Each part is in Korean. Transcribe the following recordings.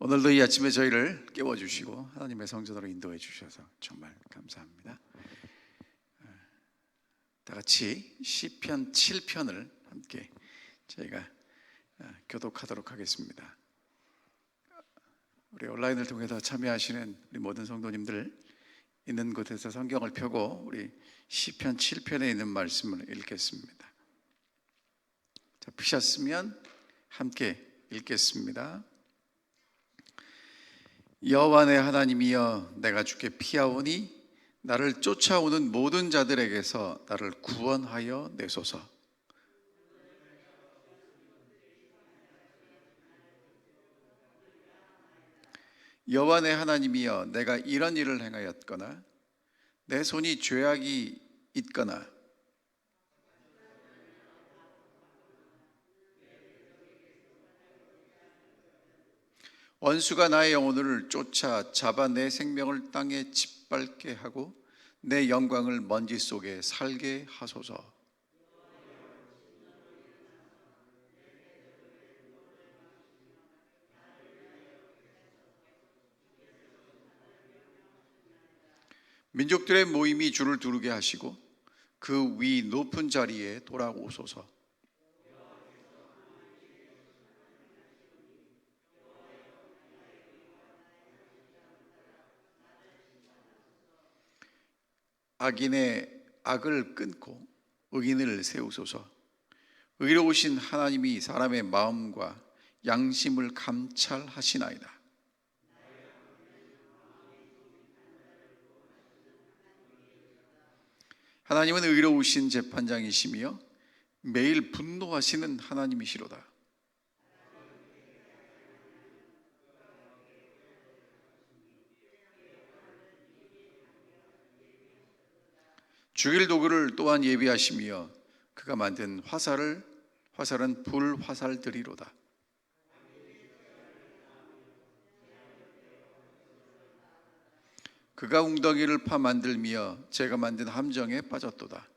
오늘도 이 아침에 저희를 깨워주시고 하나님의 성전으로 인도해 주셔서 정말 감사합니다. 다 같이 시편 7편을 함께 저희가 교독하도록 하겠습니다. 우리 온라인을 통해서 참여하시는 우리 모든 성도님들 있는 곳에서 성경을 펴고 우리 시편 7편에 있는 말씀을 읽겠습니다. 자, 펴셨으면 함께 읽겠습니다. 여호와 내 하나님이여, 내가 주께 피하오니 나를 쫓아오는 모든 자들에게서 나를 구원하여 내소서. 여호와 내 하나님이여, 내가 이런 일을 행하였거나 내 손이 죄악이 있거나 원수가 나의 영혼을 쫓아 잡아 내 생명을 땅에 짓밟게 하고 내 영광을 먼지 속에 살게 하소서. 민족들의 모임이 주를 두르게 하시고 그 위 높은 자리에 돌아오소서. 악인의 악을 끊고 의인을 세우소서. 의로우신 하나님이 사람의 마음과 양심을 감찰하시나이다. 하나님은 의로우신 재판장이시며 매일 분노하시는 하나님이시로다. 죽일 도구를 또한 예비하시며 그가 만든 화살은 불화살들이로다. 그가 웅덩이를 파 만들며 제가 만든 함정에 빠졌도다.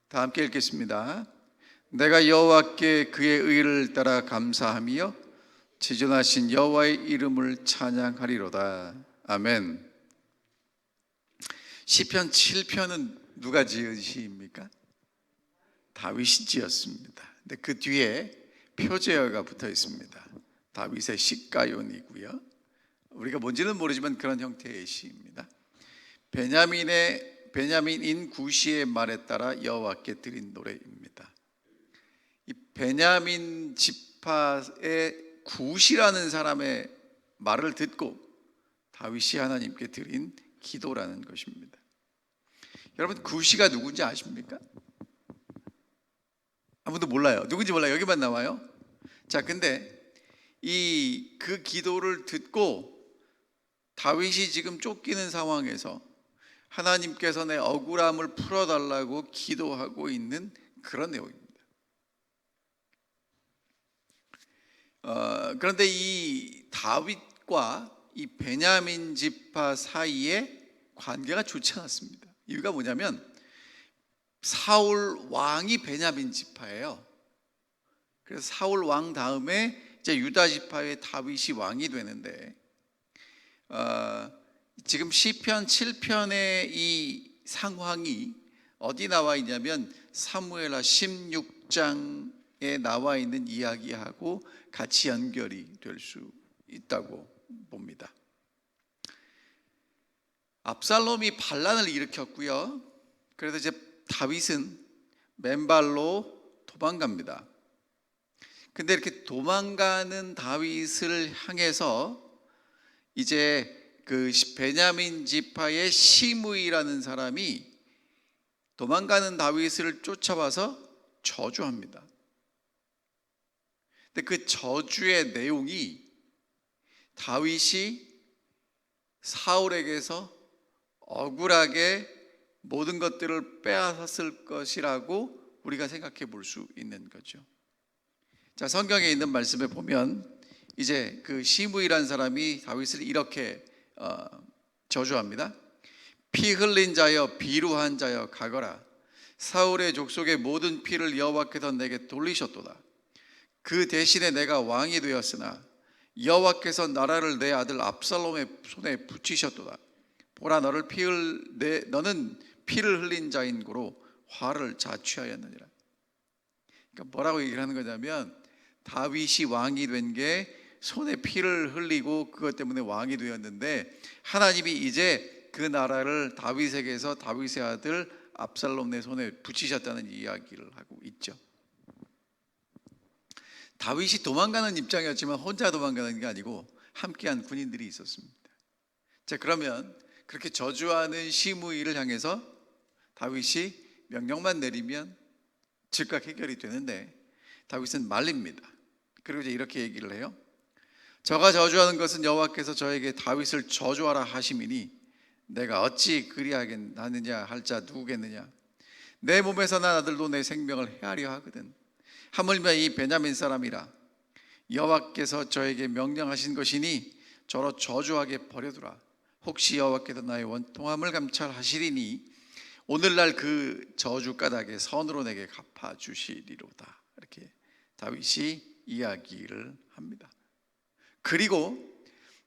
다 함께 읽겠습니다. 내가 여호와께 그의 의를 따라 감사하며 지존하신 여호와의 이름을 찬양하리로다. 아멘. 시편 7편은 누가 지은 시입니까? 다윗이 지었습니다. 근데 그 뒤에 표제어가 붙어 있습니다. 다윗의 시가연이고요. 우리가 뭔지는 모르지만 그런 형태의 시입니다. 베냐민인 구시의 말에 따라 여호와께 드린 노래입니다. 이 베냐민 지파의 구시라는 사람의 말을 듣고 다윗이 하나님께 드린 기도라는 것입니다. 여러분, 구시가 누군지 아십니까? 아무도 몰라요. 누군지 몰라요. 여기만 나와요. 자, 근데 그 기도를 듣고 다윗이 지금 쫓기는 상황에서 하나님께서 내 억울함을 풀어달라고 기도하고 있는 그런 내용입니다. 그런데 이 다윗과 이 베냐민 지파 사이에 관계가 좋지 않았습니다. 이유가 뭐냐면 사울 왕이 베냐민 지파예요. 그래서 사울 왕 다음에 이제 유다 지파의 다윗이 왕이 되는데 지금 시편 7편의 이 상황이 어디 나와 있냐면 사무엘하 16장에 나와 있는 이야기하고 같이 연결이 될 수 있다고 봅니다. 압살롬이 반란을 일으켰고요. 그래서 이제 다윗은 맨발로 도망갑니다. 근데 이렇게 도망가는 다윗을 향해서 이제 그 베냐민 지파의 시므이라는 사람이 도망가는 다윗을 쫓아와서 저주합니다. 근데 그 저주의 내용이 다윗이 사울에게서 억울하게 모든 것들을 빼앗았을 것이라고 우리가 생각해 볼 수 있는 거죠. 자, 성경에 있는 말씀에 보면 이제 그 시므이라는 사람이 다윗을 이렇게 저주합니다. 피 흘린 자여, 비루한 자여 가거라. 사울의 족속의 모든 피를 여호와께서 내게 돌리셨도다. 그 대신에 내가 왕이 되었으나 여호와께서 나라를 내 아들 압살롬의 손에 붙이셨도다. 보라, 너는 피를 흘린 자인 고로 화를 자취하였느니라. 그러니까 뭐라고 얘기를 하는 거냐면, 다윗이 왕이 된 게 손에 피를 흘리고 그것 때문에 왕이 되었는데, 하나님이 이제 그 나라를 다윗에게서 다윗의 아들 압살롬의 손에 붙이셨다는 이야기를 하고 있죠. 다윗이 도망가는 입장이었지만 혼자 도망가는 게 아니고 함께한 군인들이 있었습니다. 자, 그러면 그렇게 저주하는 시므이를 향해서 다윗이 명령만 내리면 즉각 해결이 되는데, 다윗은 말립니다. 그리고 이제 이렇게 얘기를 해요. 저가 저주하는 것은 여호와께서 저에게 다윗을 저주하라 하심이니 내가 어찌 그리하겠느냐 할 자 누구겠느냐. 내 몸에서 난 아들도 내 생명을 해하려 하거든. 하물며 이 베냐민 사람이라 여호와께서 저에게 명령하신 것이니 저로 저주하게 버려두라. 혹시 여호와께서 나의 원통함을 감찰하시리니 오늘날 그 저주 까닭에 선으로 내게 갚아주시리로다. 이렇게 다윗이 이야기를 합니다. 그리고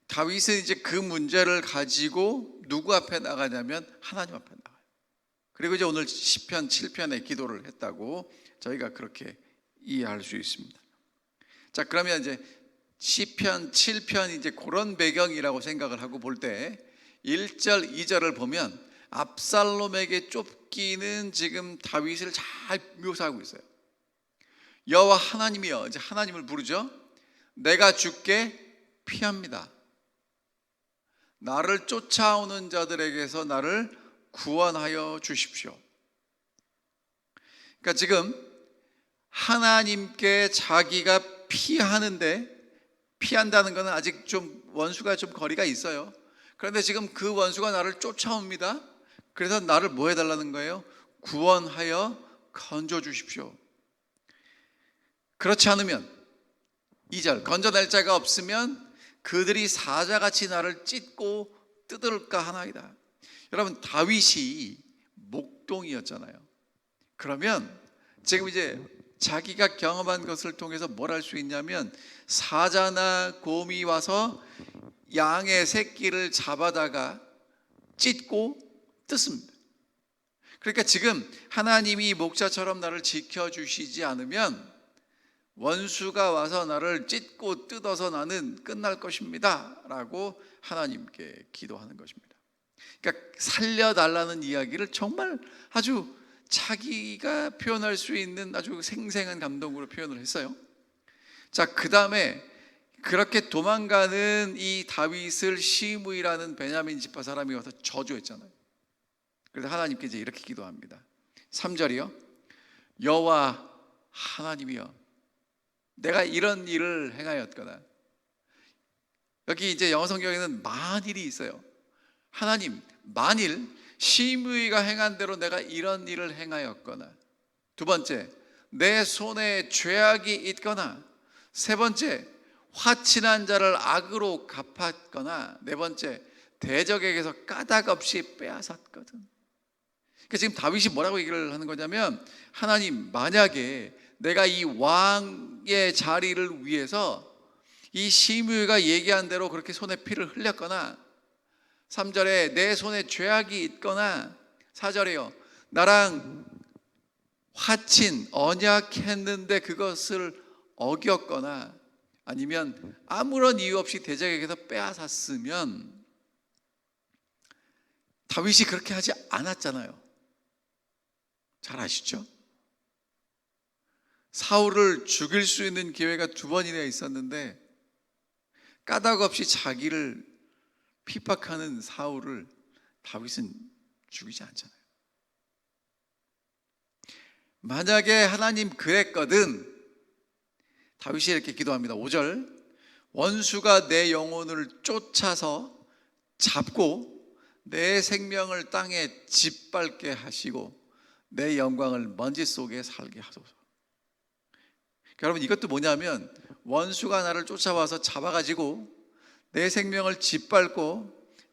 다윗은 이제 그 문제를 가지고 누구 앞에 나가냐면 하나님 앞에 나가요. 그리고 이제 오늘 시편 7편의 기도를 했다고 저희가 그렇게 이해할 수 있습니다. 자, 그러면 이제 시편 7편 이제 그런 배경이라고 생각을 하고 볼 때 1절 2절을 보면 압살롬에게 쫓기는 지금 다윗을 잘 묘사하고 있어요. 여호와 하나님이여, 이제 하나님을 부르죠. 내가 주께 피합니다. 나를 쫓아오는 자들에게서 나를 구원하여 주십시오. 그러니까 지금 하나님께 자기가 피하는데, 피한다는 것은 아직 좀 원수가 좀 거리가 있어요. 그런데 지금 그 원수가 나를 쫓아옵니다. 그래서 나를 뭐 해달라는 거예요? 구원하여 건져 주십시오. 그렇지 않으면 2절, 건져낼 자가 없으면 그들이 사자같이 나를 찢고 뜯을까 하나이다. 여러분, 다윗이 목동이었잖아요. 그러면 지금 이제 자기가 경험한 것을 통해서 뭘 할 수 있냐면, 사자나 곰이 와서 양의 새끼를 잡아다가 찢고 뜯습니다. 그러니까 지금 하나님이 목자처럼 나를 지켜주시지 않으면 원수가 와서 나를 찢고 뜯어서 나는 끝날 것입니다 라고 하나님께 기도하는 것입니다. 그러니까 살려달라는 이야기를 정말 아주 자기가 표현할 수 있는 아주 생생한 감동으로 표현을 했어요. 자, 그 다음에 그렇게 도망가는 이 다윗을 시므이라는 베냐민 지파 사람이 와서 저주했잖아요. 그래서 하나님께 이제 이렇게 기도합니다. 3절이요. 여호와 하나님이여, 내가 이런 일을 행하였거나, 여기 이제 영어 성경에는 만일이 있어요. 하나님, 만일 시므이가 행한 대로 내가 이런 일을 행하였거나, 두 번째, 내 손에 죄악이 있거나, 세 번째, 화친한 자를 악으로 갚았거나, 네 번째, 대적에게서 까닭 없이 빼앗았거든. 그러니까 지금 다윗이 뭐라고 얘기를 하는 거냐면, 하나님, 만약에 내가 이 왕의 자리를 위해서 이 시므이가 얘기한 대로 그렇게 손에 피를 흘렸거나, 3절에 내 손에 죄악이 있거나, 4절에요, 나랑 화친 언약했는데 그것을 어겼거나, 아니면 아무런 이유 없이 대적에게서 빼앗았으면, 다윗이 그렇게 하지 않았잖아요. 잘 아시죠? 사울을 죽일 수 있는 기회가 2번이나 있었는데 까닭 없이 자기를 핍박하는 사울을 다윗은 죽이지 않잖아요. 만약에 하나님 그랬거든, 다윗이 이렇게 기도합니다. 5절, 원수가 내 영혼을 쫓아서 잡고 내 생명을 땅에 짓밟게 하시고 내 영광을 먼지 속에 살게 하소서. 여러분, 이것도 뭐냐면, 원수가 나를 쫓아와서 잡아가지고 내 생명을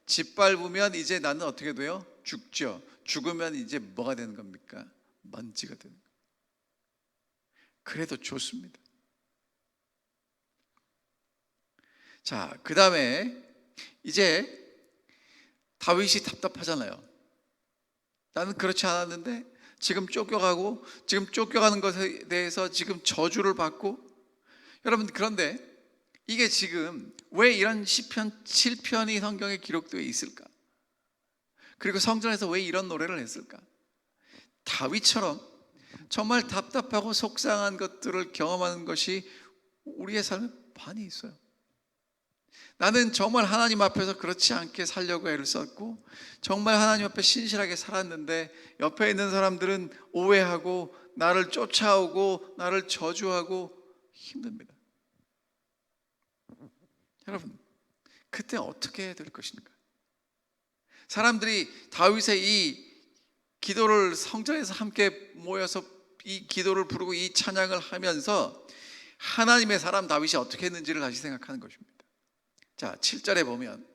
짓밟으면 이제 나는 어떻게 돼요? 죽죠. 죽으면 이제 뭐가 되는 겁니까? 먼지가 되는 거예요. 그래도 좋습니다. 자, 그 다음에 이제 다윗이 답답하잖아요. 나는 그렇지 않았는데 지금 쫓겨가고, 지금 쫓겨가는 것에 대해서 지금 저주를 받고. 여러분, 그런데 이게 지금 왜 이런 시편 7편이 성경에 기록되어 있을까? 그리고 성전에서 왜 이런 노래를 했을까? 다윗처럼 정말 답답하고 속상한 것들을 경험하는 것이 우리의 삶에 많이 있어요. 나는 정말 하나님 앞에서 그렇지 않게 살려고 애를 썼고, 정말 하나님 앞에 신실하게 살았는데 옆에 있는 사람들은 오해하고 나를 쫓아오고 나를 저주하고 힘듭니다. 여러분, 그때 어떻게 해야 될 것인가? 사람들이 다윗의 이 기도를 성전에서 함께 모여서 이 기도를 부르고 이 찬양을 하면서 하나님의 사람 다윗이 어떻게 했는지를 다시 생각하는 것입니다. 자, 7절에 보면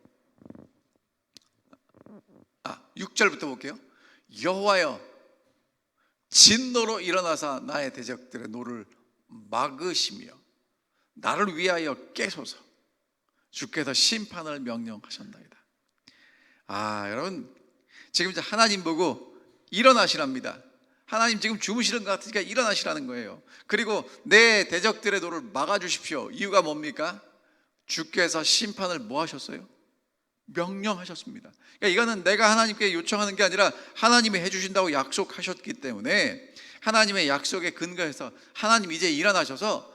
6절부터 볼게요. 여호와여, 진노로 일어나사 나의 대적들의 노를 막으시며 나를 위하여 깨소서. 주께서 심판을 명령하셨나이다. 여러분, 지금 이제 하나님 보고 일어나시랍니다. 하나님 지금 주무시는 것 같으니까 일어나시라는 거예요. 그리고 내 대적들의 노를 막아주십시오. 이유가 뭡니까? 주께서 심판을 뭐 하셨어요? 명령하셨습니다. 그러니까 이거는 내가 하나님께 요청하는 게 아니라 하나님이 해주신다고 약속하셨기 때문에 하나님의 약속에 근거해서 하나님 이제 일어나셔서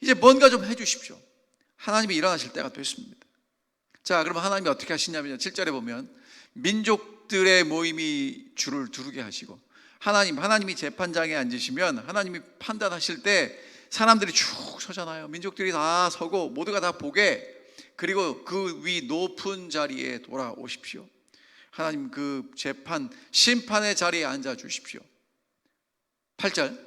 이제 뭔가 좀 해주십시오. 하나님이 일어나실 때가 됐습니다. 자, 그럼 하나님이 어떻게 하시냐면요, 7절에 보면 민족들의 모임이 줄을 두르게 하시고, 하나님이 재판장에 앉으시면 하나님이 판단하실 때 사람들이 쭉 서잖아요. 민족들이 다 서고 모두가 다 보게. 그리고 그 위 높은 자리에 돌아오십시오. 하나님 그 재판 심판의 자리에 앉아 주십시오. 8절,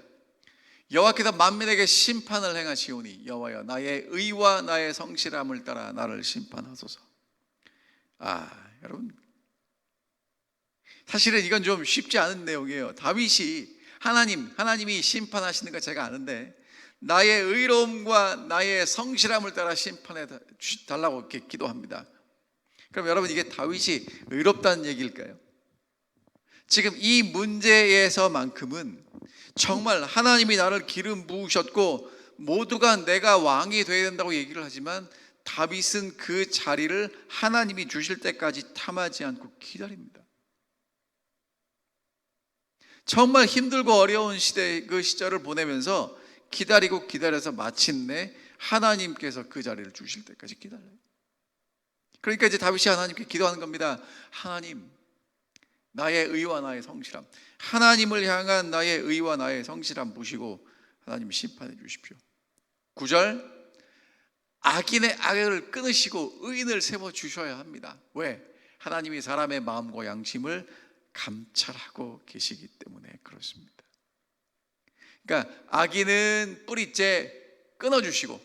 여호와께서 만민에게 심판을 행하시오니 여호와여, 나의 의와 나의 성실함을 따라 나를 심판하소서. 여러분, 사실은 이건 좀 쉽지 않은 내용이에요. 다윗이 하나님이 심판하시는 거 제가 아는데 나의 의로움과 나의 성실함을 따라 심판해 달라고 이렇게 기도합니다. 그럼 여러분, 이게 다윗이 의롭다는 얘기일까요? 지금 이 문제에서만큼은 정말 하나님이 나를 기름 부으셨고 모두가 내가 왕이 되어야 된다고 얘기를 하지만 다윗은 그 자리를 하나님이 주실 때까지 탐하지 않고 기다립니다. 정말 힘들고 어려운 그 시절을 보내면서 기다리고 기다려서 마침내 하나님께서 그 자리를 주실 때까지 기다려요. 그러니까 이제 다윗이 하나님께 기도하는 겁니다. 하나님, 나의 의와 나의 성실함, 하나님을 향한 나의 의와 나의 성실함 보시고 하나님 심판해 주십시오. 9절, 악인의 악을 끊으시고 의인을 세워 주셔야 합니다. 왜? 하나님이 사람의 마음과 양심을 감찰하고 계시기 때문에 그렇습니다. 그러니까 악인은 뿌리째 끊어주시고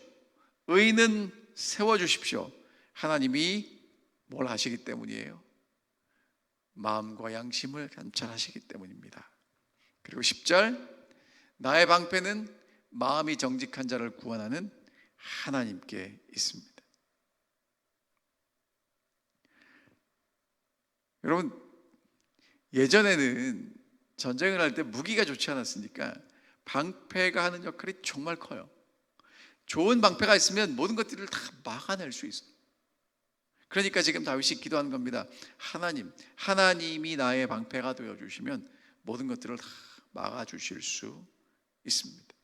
의인은 세워주십시오. 하나님이 뭘 하시기 때문이에요? 마음과 양심을 감찰하시기 때문입니다. 그리고 10절, 나의 방패는 마음이 정직한 자를 구원하는 하나님께 있습니다. 여러분, 예전에는 전쟁을 할 때 무기가 좋지 않았으니까 방패가 하는 역할이 정말 커요. 좋은 방패가 있으면 모든 것들을 다 막아낼 수 있어요. 그러니까 지금 다윗이 기도하는 겁니다. 하나님이 나의 방패가 되어주시면 모든 것들을 다 막아주실 수 있습니다.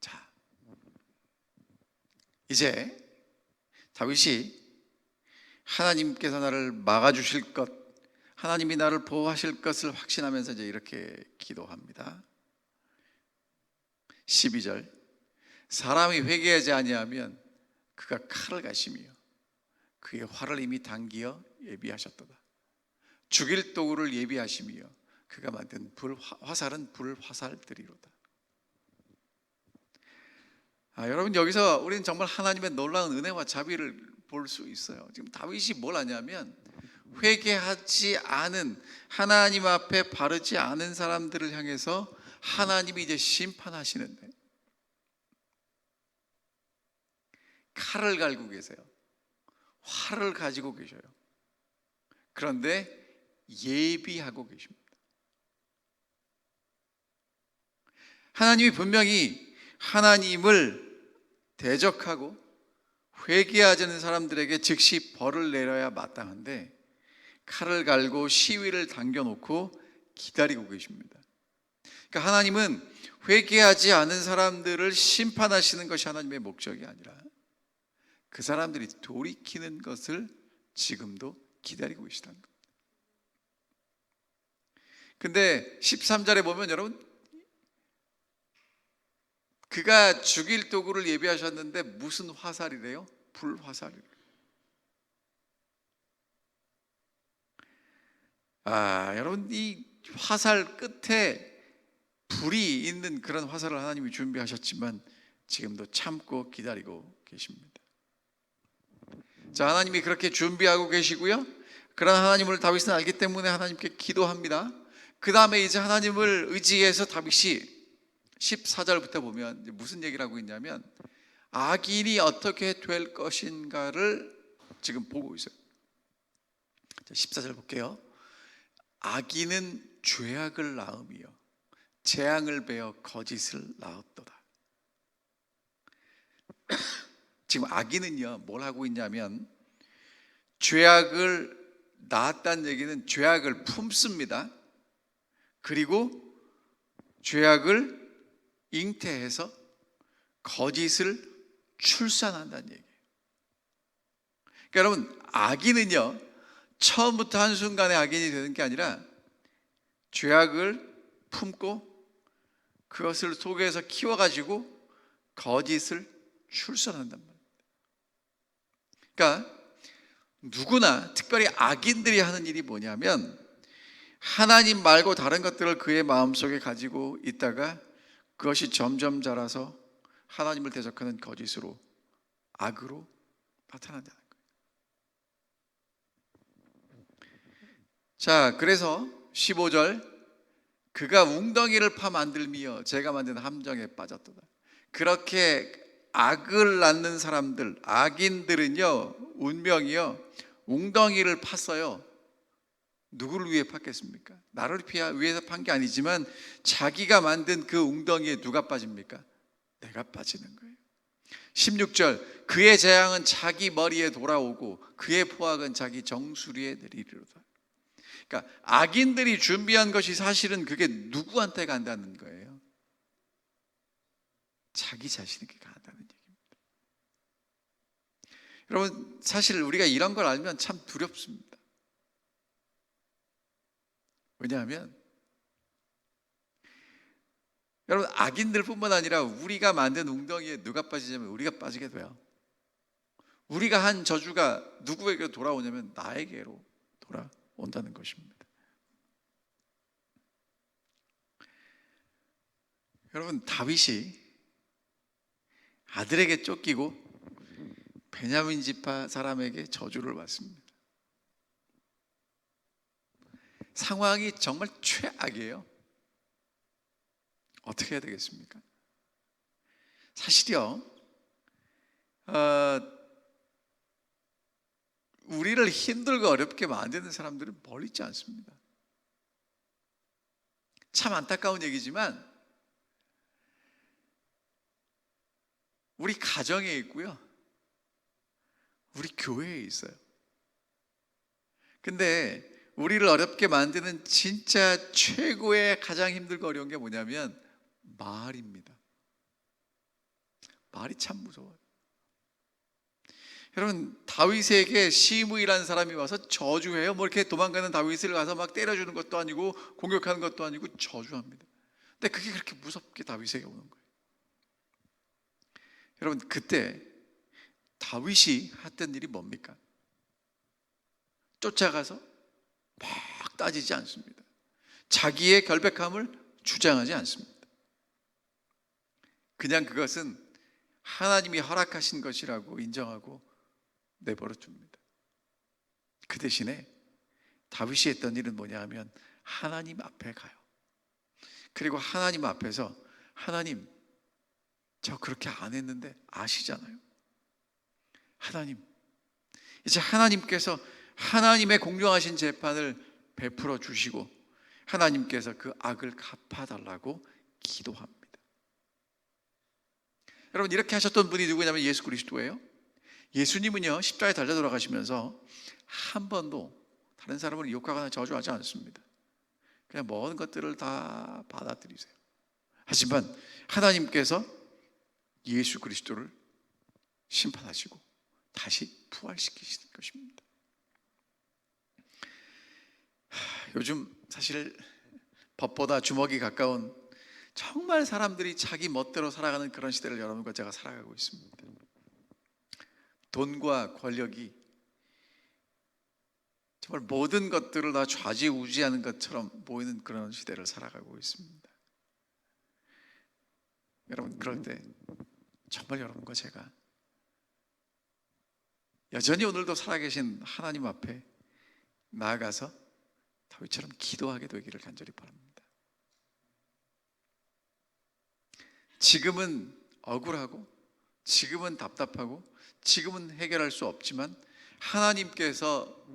자, 이제 다윗이 하나님께서 나를 막아주실 것, 하나님이 나를 보호하실 것을 확신하면서 이제 이렇게 기도합니다. 12절, 사람이 회개하지 아니하면 그가 칼을 가시며 그의 활을 이미 당기어 예비하셨도다. 죽일 도구를 예비하시며 그가 만든 화살은 불화살들이로다. 여러분, 여기서 우리는 정말 하나님의 놀라운 은혜와 자비를 볼 수 있어요. 지금 다윗이 뭘 하냐면 회개하지 않은, 하나님 앞에 바르지 않은 사람들을 향해서 하나님이 이제 심판하시는데 칼을 갈고 계세요. 활을 가지고 계셔요. 그런데 예비하고 계십니다. 하나님이 분명히 하나님을 대적하고 회개하지 않는 사람들에게 즉시 벌을 내려야 마땅한데 칼을 갈고 시위를 당겨놓고 기다리고 계십니다. 그러니까 하나님은 회개하지 않은 사람들을 심판하시는 것이 하나님의 목적이 아니라 그 사람들이 돌이키는 것을 지금도 기다리고 계시다는 겁니다. 근데 13절에 보면 여러분, 그가 죽일 도구를 예비하셨는데 무슨 화살이래요? 불화살이래요. 여러분, 이 화살 끝에 불이 있는 그런 화살을 하나님이 준비하셨지만 지금도 참고 기다리고 계십니다. 자, 하나님이 그렇게 준비하고 계시고요. 그런 하나님을 다윗은 알기 때문에 하나님께 기도합니다. 그 다음에 이제 하나님을 의지해서 다윗이 14절부터 보면 무슨 얘기를 하고 있냐면 악인이 어떻게 될 것인가를 지금 보고 있어요. 자, 14절 볼게요. 악인은 죄악을 낳음이요 재앙을 베어 거짓을 낳았도다. 지금 악인은요 뭘 하고 있냐면 죄악을 낳았다는 얘기는 죄악을 품습니다. 그리고 죄악을 잉태해서 거짓을 출산한다는 얘기예요. 그러니까 여러분, 악인은요 처음부터 한순간에 악인이 되는 게 아니라 죄악을 품고 그것을 속에서 키워가지고 거짓을 출산한단 말이에요. 그러니까 누구나, 특별히 악인들이 하는 일이 뭐냐면 하나님 말고 다른 것들을 그의 마음속에 가지고 있다가 그것이 점점 자라서 하나님을 대적하는 거짓으로, 악으로 나타난다는 거예요. 자, 그래서 15절, 그가 웅덩이를 파 만들미여 제가 만든 함정에 빠졌도다. 그렇게 악을 낳는 사람들, 악인들은요 운명이요 웅덩이를 팠어요. 누구를 위해 팠겠습니까? 나를 위해서 판 게 아니지만 자기가 만든 그 웅덩이에 누가 빠집니까? 내가 빠지는 거예요. 16절, 그의 재앙은 자기 머리에 돌아오고 그의 포악은 자기 정수리에 내리리로다. 그러니까 악인들이 준비한 것이 사실은 그게 누구한테 간다는 거예요? 자기 자신에게 간다는 얘기입니다. 여러분, 사실 우리가 이런 걸 알면 참 두렵습니다. 왜냐하면 여러분, 악인들뿐만 아니라 우리가 만든 웅덩이에 누가 빠지냐면 우리가 빠지게 돼요. 우리가 한 저주가 누구에게 돌아오냐면 나에게로 돌아온다는 것입니다. 여러분, 다윗이 아들에게 쫓기고 베냐민 지파 사람에게 저주를 받습니다. 상황이 정말 최악이에요. 어떻게 해야 되겠습니까? 사실요, 우리를 힘들고 어렵게 만드는 사람들은 멀리 있지 않습니다. 참 안타까운 얘기지만 우리 가정에 있고요, 우리 교회에 있어요. 근데 우리를 어렵게 만드는 진짜 최고의 가장 힘들고 어려운 게 뭐냐면 말입니다. 말이 참 무서워요. 여러분, 다윗에게 시므이라는 사람이 와서 저주해요. 뭐 이렇게 도망가는 다윗을 가서 막 때려주는 것도 아니고 공격하는 것도 아니고 저주합니다. 근데 그게 그렇게 무섭게 다윗에게 오는 거예요. 여러분, 그때 다윗이 했던 일이 뭡니까? 쫓아가서 막 따지지 않습니다. 자기의 결백함을 주장하지 않습니다. 그냥 그것은 하나님이 허락하신 것이라고 인정하고 내버려 둡니다. 그 대신에 다윗이 했던 일은 뭐냐 하면 하나님 앞에 가요. 그리고 하나님 앞에서 하나님, 저 그렇게 안 했는데 아시잖아요. 하나님, 이제 하나님께서 하나님의 공정하신 재판을 베풀어 주시고 하나님께서 그 악을 갚아달라고 기도합니다. 여러분, 이렇게 하셨던 분이 누구냐면 예수 그리스도예요. 예수님은요, 십자가에 달려 돌아가시면서 한 번도 다른 사람을 욕하거나 저주하지 않습니다. 그냥 모든 것들을 다 받아들이세요. 하지만 하나님께서 예수 그리스도를 심판하시고 다시 부활시키시는 것입니다. 요즘 사실 법보다 주먹이 가까운 정말 사람들이 자기 멋대로 살아가는 그런 시대를 여러분과 제가 살아가고 있습니다. 돈과 권력이 정말 모든 것들을 다 좌지우지하는 것처럼 보이는 그런 시대를 살아가고 있습니다. 여러분, 그럴 때 정말 여러분과 제가 여전히 오늘도 살아계신 하나님 앞에 나아가서 다윗처럼 기도하게 되기를 간절히 바랍니다. 지금은 억울하고 지금은 답답하고 지금은 해결할 수 없지만 하나님께서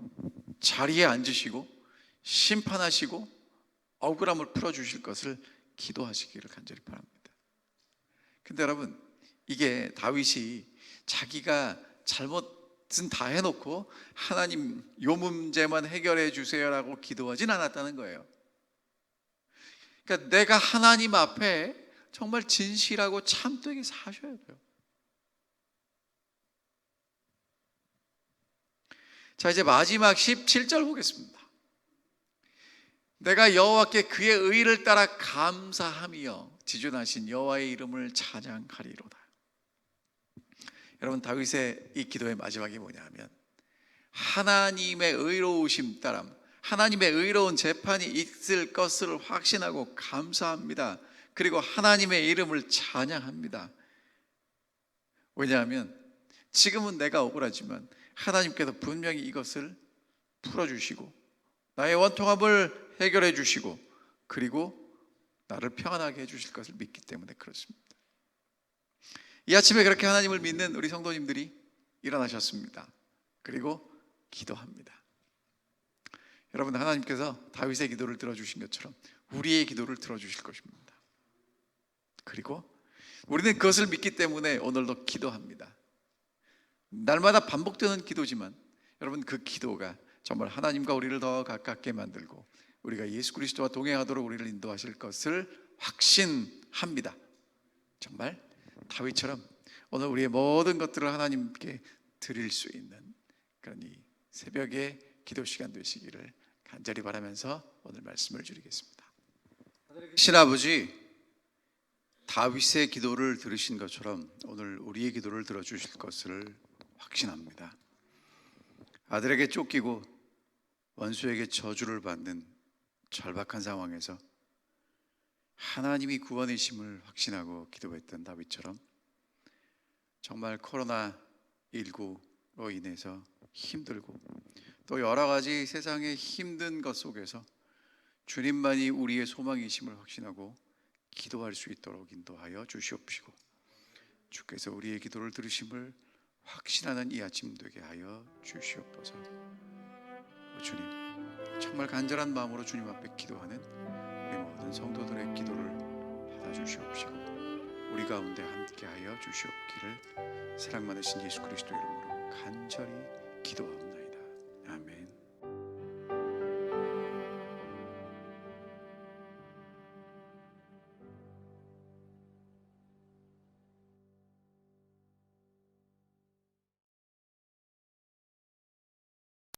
자리에 앉으시고 심판하시고 억울함을 풀어주실 것을 기도하시기를 간절히 바랍니다. 근데 여러분, 이게 다윗이 자기가 잘못은 다 해놓고 하나님 요 문제만 해결해 주세요라고 기도하진 않았다는 거예요. 그러니까 내가 하나님 앞에 정말 진실하고 참되게 사셔야 돼요. 자, 이제 마지막 17절 보겠습니다. 내가 여호와께 그의 의를 따라 감사하며 지존하신 여호와의 이름을 찬양하리로다. 여러분, 다윗의 이 기도의 마지막이 뭐냐 하면 하나님의 의로우심 따라 하나님의 의로운 재판이 있을 것을 확신하고 감사합니다. 그리고 하나님의 이름을 찬양합니다. 왜냐하면 지금은 내가 억울하지만 하나님께서 분명히 이것을 풀어주시고 나의 원통함을 해결해 주시고 그리고 나를 평안하게 해주실 것을 믿기 때문에 그렇습니다. 이 아침에 그렇게 하나님을 믿는 우리 성도님들이 일어나셨습니다. 그리고 기도합니다. 여러분, 하나님께서 다윗의 기도를 들어주신 것처럼 우리의 기도를 들어주실 것입니다. 그리고 우리는 그것을 믿기 때문에 오늘도 기도합니다. 날마다 반복되는 기도지만 여러분, 그 기도가 정말 하나님과 우리를 더 가깝게 만들고 우리가 예수 그리스도와 동행하도록 우리를 인도하실 것을 확신합니다. 정말 다윗처럼 오늘 우리의 모든 것들을 하나님께 드릴 수 있는 그런 이 새벽의 기도 시간 되시기를 간절히 바라면서 오늘 말씀을 드리겠습니다. 신아버지, 다윗의 기도를 들으신 것처럼 오늘 우리의 기도를 들어주실 것을 확신합니다. 아들에게 쫓기고 원수에게 저주를 받는 절박한 상황에서 하나님이 구원이심을 확신하고 기도했던 다윗처럼 정말 코로나19로 인해서 힘들고 또 여러 가지 세상의 힘든 것 속에서 주님만이 우리의 소망이심을 확신하고 기도할 수 있도록 인도하여 주시옵시고 주께서 우리의 기도를 들으심을 확신하는 이 아침 되게 하여 주시옵소서. 주님, 정말 간절한 마음으로 주님 앞에 기도하는 우리 모든 성도들의 기도를 받아주시옵시고 우리 가운데 함께하여 주시옵기를 사랑 많으신 예수 그리스도 이름으로 간절히 기도합니다. 아멘.